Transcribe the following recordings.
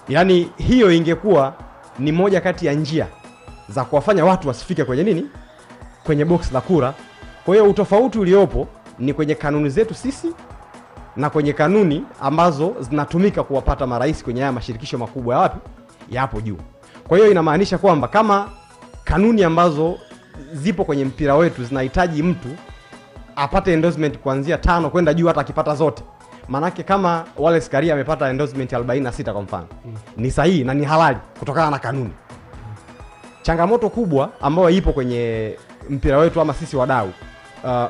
Yani hiyo ingekuwa ni moja kati ya njia za kuwafanya watu wasifike kwenye nini? Kwenye box la kura. Kwa hiyo utofauti uliopo ni kwenye kanuni zetu sisi na kwenye kanuni ambazo zinatumika kuwapata marais kwenye haya mashirikisho makubwa ya wapi? Ya hapo juu. Kwa hiyo inamaanisha kwamba kama kanuni ambazo zipo kwenye mpira wetu zinahitaji mtu apate endorsement kuanzia 5 kwenda juu hata akipata zote. Manake kama Wallace Karia amepata endorsement 46 kwa mfano, ni sahihi na ni halali kutokana na kanuni. Changamoto kubwa ambayo ipo kwenye mpira wetu ama sisi wadau,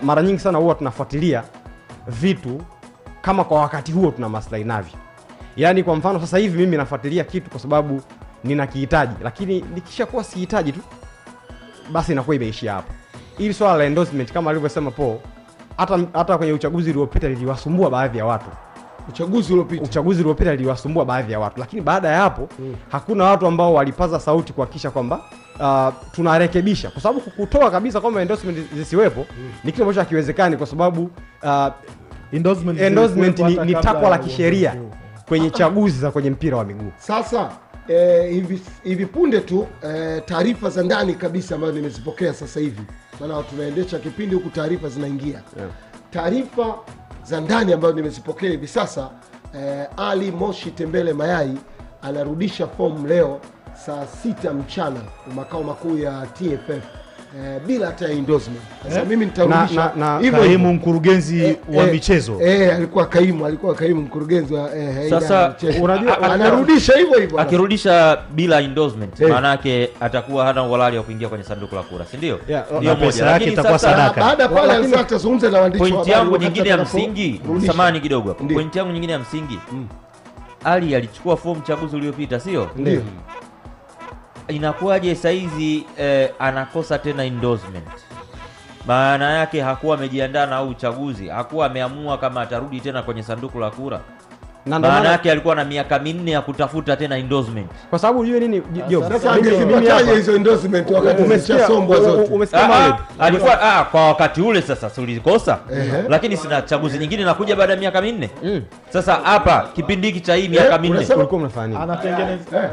mara nyingi sana huwa tunafuatilia vitu kama kwa wakati huo tuna maslahi navyo. Yaani kwa mfano sasa hivi mimi nafuatilia kitu kwa sababu ninakihitaji, lakini nikishakuwa sihitaji tu basi inakuwa imeishia hapo. Ili swala la endorsement kama alivyosema Paul, hata kwenye uchaguzi uliopita liliwasumbua baadhi ya watu. Uchaguzi uliopita liliwasumbua baadhi ya watu, lakini baada ya hapo hakuna watu ambao walipaza sauti kuhakikisha kwamba tunarekebisha, kwa sababu kutoa kabisa kwamba endorsement zisiwepo ni kitu ambacho hakiwezekani, kwa sababu endorsement ni takwa la kisheria kwenye chaguzi za kwenye mpira wa miguu. Sasa hivi punde tu taarifa za ndani kabisa ambazo nimezipokea sasa hivi, maana tunaendesha kipindi huku taarifa zinaingia. Taarifa za ndani ambazo nimezipokea hivi sasa, Ali Moshi Tembele Mayai anarudisha fomu leo saa 6 mchana makao makuu ya TFF bila hata endorsement. Sasa mimi nitarudisha hivyo kaimu mkurugenzi wa michezo. Alikuwa kaimu mkurugenzi wa sasa unajua anarudisha hivyo. Akirudisha bila endorsement maana yake atakuwa hana uhalali wa kuingia kwenye sanduku la kura, si ndio? Ndio pesa yake itakuwa sadaka. Baada pale alisema atazungumza na waandishi wa habari. Point yangu nyingine ya msingi, samani kidogo hapo. Point yangu nyingine ya msingi. Ali alichukua fomu chaguzi uliopita, sio? Ndio. Inakuwaje saizi anakosa tena endorsement? Maana yake hakuwa amejiandaa na uchaguzi, hakuwa ameamua kama atarudi tena kwenye sanduku la kura. Maana yake alikuwa na miaka 4 ya kutafuta tena endorsement. Kwa sababu unajua nini Job? Sasa mimi hapa hizo endorsement wakati umeshasombwa zote. Umesikia alikuwa kwa wakati ule sasa ulikosa. Lakini sina chaguzi nyingine nakuja baada ya miaka 4. Sasa hapa kipindi hiki cha hii miaka 4 ulikuwa mnafanya nini? Anatengeneza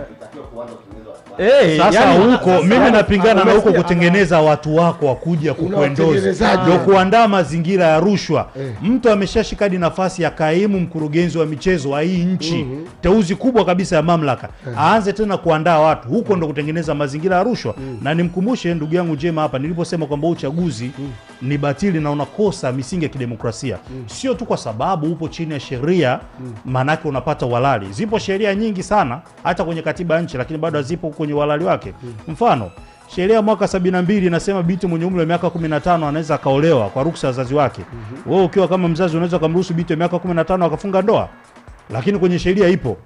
sasa huko mimi napingana na huko kutengeneza watu wako wakuja kukuendorse. Ndio kuandaa mazingira ya rushwa. Mtu ameshashika hadi nafasi ya kaimu mkurugenzi wa michezo wa hii nchi, teuzi kubwa kabisa ya mamlaka, aanze tena kuandaa watu huko, ndo kutengeneza mazingira ya rushwa. Na nimkumbushe ndugu yangu Jema hapa niliposema kwamba uchaguzi ni batili na unakosa misingi ya kidemokrasia. Sio tu kwa sababu upo chini ya sheria manake unapata uhalali. Zipo sheria nyingi sana hata kwenye katiba ya nchi, lakini bado hazipo kwenye uhalali wake. Mfano, sheria mwaka 72 inasema binti mwenye umri wa miaka 15 anaweza kaolewa kwa ruhusa ya wazazi wake. Wewe ukiwa kama mzazi unaweza kumruhusu binti wa miaka 15 akafunga ndoa? Lakini kwenye sheria ipo.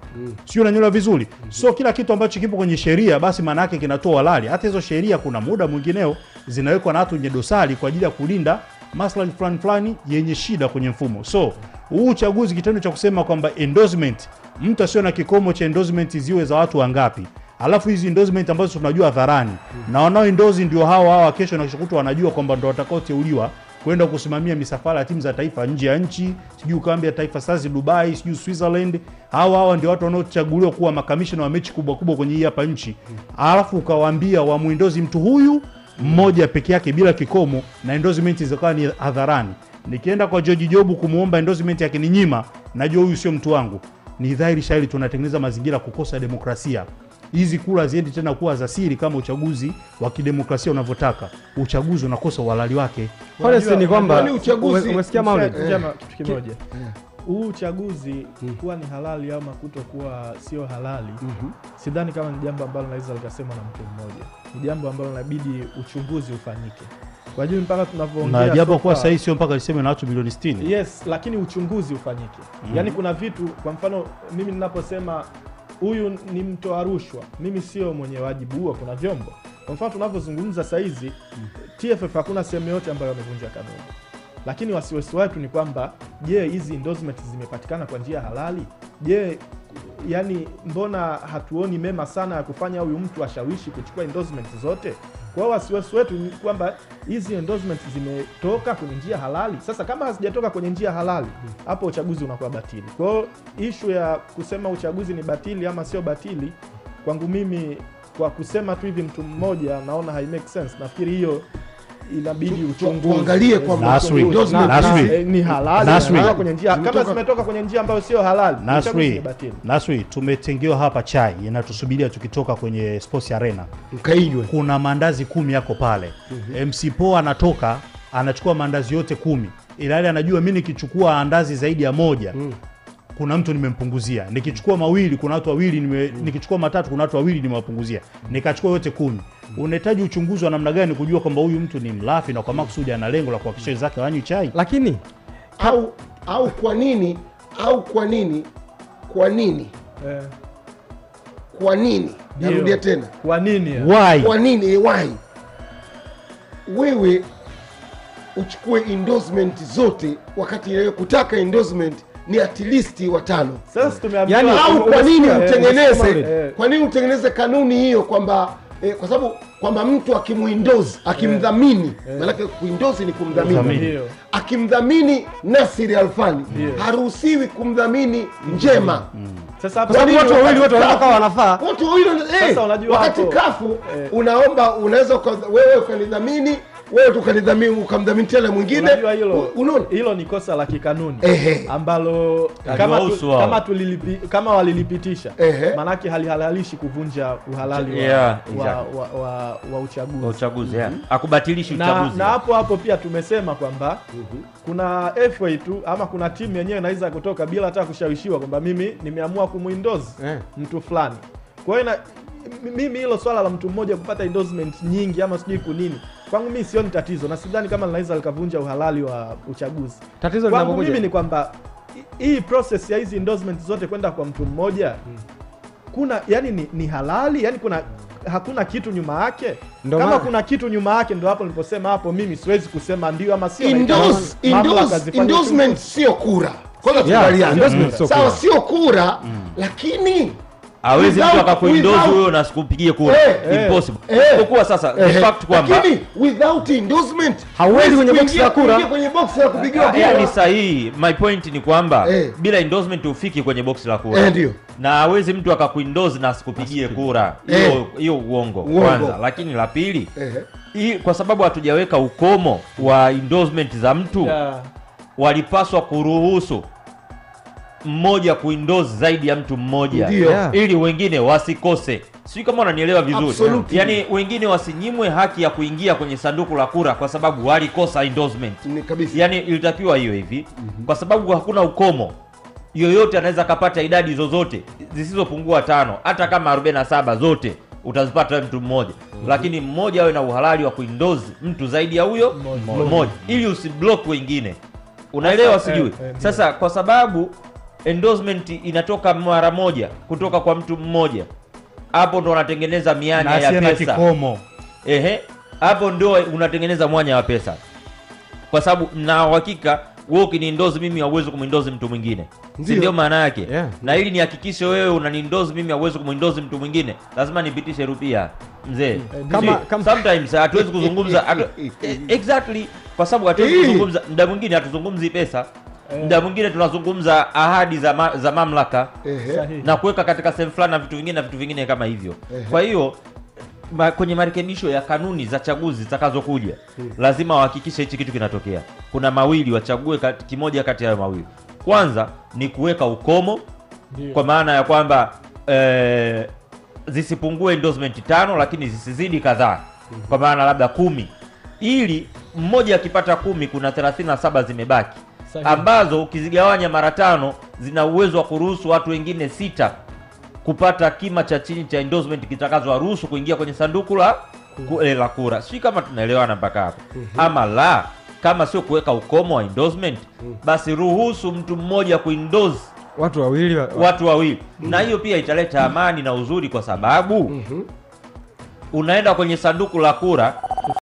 Sio unanyelewa vizuri. So kila kitu ambacho kipo kwenye sheria basi maana yake kinatoa halali. Hata hizo sheria kuna muda mwingineo zinawekwa na watu wenye dosari kwa ajili ya kulinda maslahi fulani yenye shida kwenye mfumo. So huu uchaguzi, kitendo cha kusema kwamba endorsement, mtu asio na kikomo cha endorsement ziwe za watu wangapi, alafu hizi endorsement ambazo tunajua hadharani na wanao endorse ndio hawa kesho na kesho kutwa wanajua kwamba ndio watakaoteuliwa kwenda kusimamia misafara ya timu za taifa nje ya nchi, sijui kambi ya Taifa Stars Dubai, sijui Switzerland. Hawa ndio watu wanaochaguliwa kuwa makamishna wa mechi kubwa kwenye hii hapa nchi. Alafu ukawaambia wamuendozi mtu huyu mmoja peke yake bila kikomo, na endorsement zikawa ni hadharani. Nikienda kwa George Jobu kumuomba endorsement yake ni nyima, najua huyu sio mtu wangu. Ni dhahiri shahiri tunatengeneza mazingira kukosa demokrasia. Hizi kura ziende tena kuwa za siri kama uchaguzi wa kidemokrasia unavyotaka. Uchaguzi unakosa uhalali wake. Pale si ni kwamba umesikia Maulid jana kitu kimoja. Huu uchaguzi kuwa ni halali ama kutokuwa sio halali, sidhani kama ni jambo ambalo naweza likasema na mtu mmoja. Ni jambo ambalo inabidi uchunguzi ufanyike. Kwa hiyo mpaka tunavyoongea na jambo kwa sasa sio mpaka liseme na watu milioni 60. Yes, lakini uchunguzi ufanyike. Yaani kuna vitu, kwa mfano mimi ninaposema huyu ni mtoa rushwa, mimi sio mwenye wajibu huo, kuna vyombo. Kwa mfano tunavyozungumza sasa hizi TFF hakuna sehemu yote ambayo wamevunja kanuni. Lakini wasiwasi wetu ni kwamba je, hizi endorsement zimepatikana kwa njia halali? Je, yani mbona hatuoni mema sana ya kufanya huyu mtu ashawishi kuchukua endorsement zote? Kwa hiyo wasiwasi wetu ni kwamba hizi endorsements zimetoka kwenye njia halali. Sasa kama hazijatoka kwenye njia halali, hapo uchaguzi unakuwa batili. Kwa hiyo issue ya kusema uchaguzi ni batili ama sio batili, kwangu mimi kwa kusema tu hivi mtu mmoja naona hai make sense. Nafikiri hiyo inabidi uchunguzi. Tuangalie kwamba ni halali kwenye njia, kama zimetoka kwenye njia ambayo sio halali, Nasri, tumetengewa hapa chai inatusubiria tukitoka kwenye Sports Arena. Mkainywe. Kuna mandazi 10 yako pale. MC Po anatoka anachukua mandazi yote 10. Ila anajua mimi nikichukua andazi zaidi ya moja kuna mtu nimempunguzia. Nikichukua mawili kuna watu wawili nikichukua matatu kuna watu wawili nimewapunguzia. Nikachukua yote 10. Unahitaji uchunguzi wa namna gani kujua kwamba huyu mtu ni mlafi na kwa makusudi ana lengo la kuhakikisha wenzake wanywe chai? Lakini au kwa nini narudia tena, kwa nini why wewe uchukue endorsement zote wakati ile kutaka endorsement ni at least 5? Sasa tumeambiwa au kwa nini utengeneze kanuni hiyo kwamba kwa sababu kwamba mtu akimuendorse akimdhamini, maana kuendorse ni kumdhamini, akimdhamini Nasir Alfani haruhusiwi kumdhamini Njema. Sasa kwa sababu watu wawili wote wanataka wanafaa. Watu wawili sasa unajua wakati kafu unaomba unaweza wewe ukanidhamini, wewe tukanidhamini ukamdhamini tena mwingine. Hilo ni kosa la kikanuni ambalo kama walilipitisha maana yake halihalalishi kuvunja uhalali wa uchaguzi. Akubatilishi uchaguzi. Na hapo pia tumesema kwamba kuna FA tu ama kuna timu yenyewe inaweza kutoka bila hata kushawishiwa kwamba mimi nimeamua kumuendorse mtu fulani. Kwa hiyo mimi hilo swala la mtu mmoja kupata endorsement nyingi ama sijui kunini, kwangu mimi sioni tatizo na sidhani kama linaweza likavunja uhalali wa uchaguzi. Tatizo kwangu mimi ni kwamba hii process ya hizi endorsement zote kwenda kwa mtu mmoja kuna yani ni halali, yani hakuna kitu nyuma yake. Kama kuna kitu nyuma yake ndio hapo niliposema hapo mimi siwezi kusema ndio ama sio. Endorsement sio kura. Kwanza tukubaliane. Sawa, sio kura lakini hawezi mtu akakuendorse wewe na sikupigie kura. Impossible. Kwa sasa the fact kwamba lakini without endorsement hawezi kwenye box ya kura, kwenye box ya kupigia kura. Yani sahihi. My point ni kwamba bila endorsement ufiki kwenye box la kura. Ndio. Na hawezi mtu akakuendorse na asikupigie kura. Hiyo uongo kwanza. Lakini la pili, kwa sababu hatujaweka ukomo wa endorsement za mtu, walipaswa kuruhusu mmoja kuendorse zaidi ya mtu mmoja ili wengine wasikose. Sio kama unanielewa vizuri. Yani wengine wasinyimwe haki ya kuingia kwenye sanduku la kura kwa sababu walikosa endorsement. Yani ilitakiwa hiyo hivi kwa sababu hakuna ukomo. Yoyote anaweza kapata idadi zozote zisizopungua 5, hata kama 47 zote utazipata mtu mmoja. Lakini mmoja awe na uhalali wa kuendorse mtu zaidi ya huyo mmoja ili usiblock wengine. Unaelewa sijui? Sasa kwa sababu endorsement inatoka mara moja kutoka kwa mtu mmoja, hapo ndo unatengeneza mianya ya pesa. Hapo ndo unatengeneza mwanya wa pesa. Kwa sababu na uhakika wewe ukiniendorse mimi hauwezi kumuendorse mtu mwingine. Si ndio maana yake? Na ili nihakikishe wewe unaniendorse mimi hauwezi kumuendorse mtu mwingine, lazima nipitishe rupia. Mzee, kama sometimes hatuwezi kuzungumza exactly kwa sababu hatuwezi kuzungumza, muda mwingine hatuzungumzi pesa. Muda mwingine tunazungumza ahadi za mamlaka na kuweka katika sehemu fulani na vitu vingine kama hivyo. Kwa hiyo kwenye marekebisho ya kanuni za chaguzi zitakazokuja lazima wahakikishe hichi kitu kinatokea. Kuna mawili, wachague kimoja kati ya mawili. Kwanza ni kuweka ukomo kwa maana ya kwamba zisipungue endorsement 5 lakini zisizidi kadhaa. Kwa maana labda 10. Ili mmoja akipata 10 kuna 37 zimebaki. Ambazo ukizigawanya mara 5 zina uwezo wa kuruhusu watu wengine 6 kupata kima cha chini cha endorsement kitakazowaruhusu kuingia kwenye sanduku la kura. Sio kama tunaelewana mpaka hapo. Ama la, kama sio kuweka ukomo wa endorsement, basi ruhusu mtu mmoja kuendorse watu wawili. Na hiyo pia italeta amani na uzuri kwa sababu unaenda kwenye sanduku la kura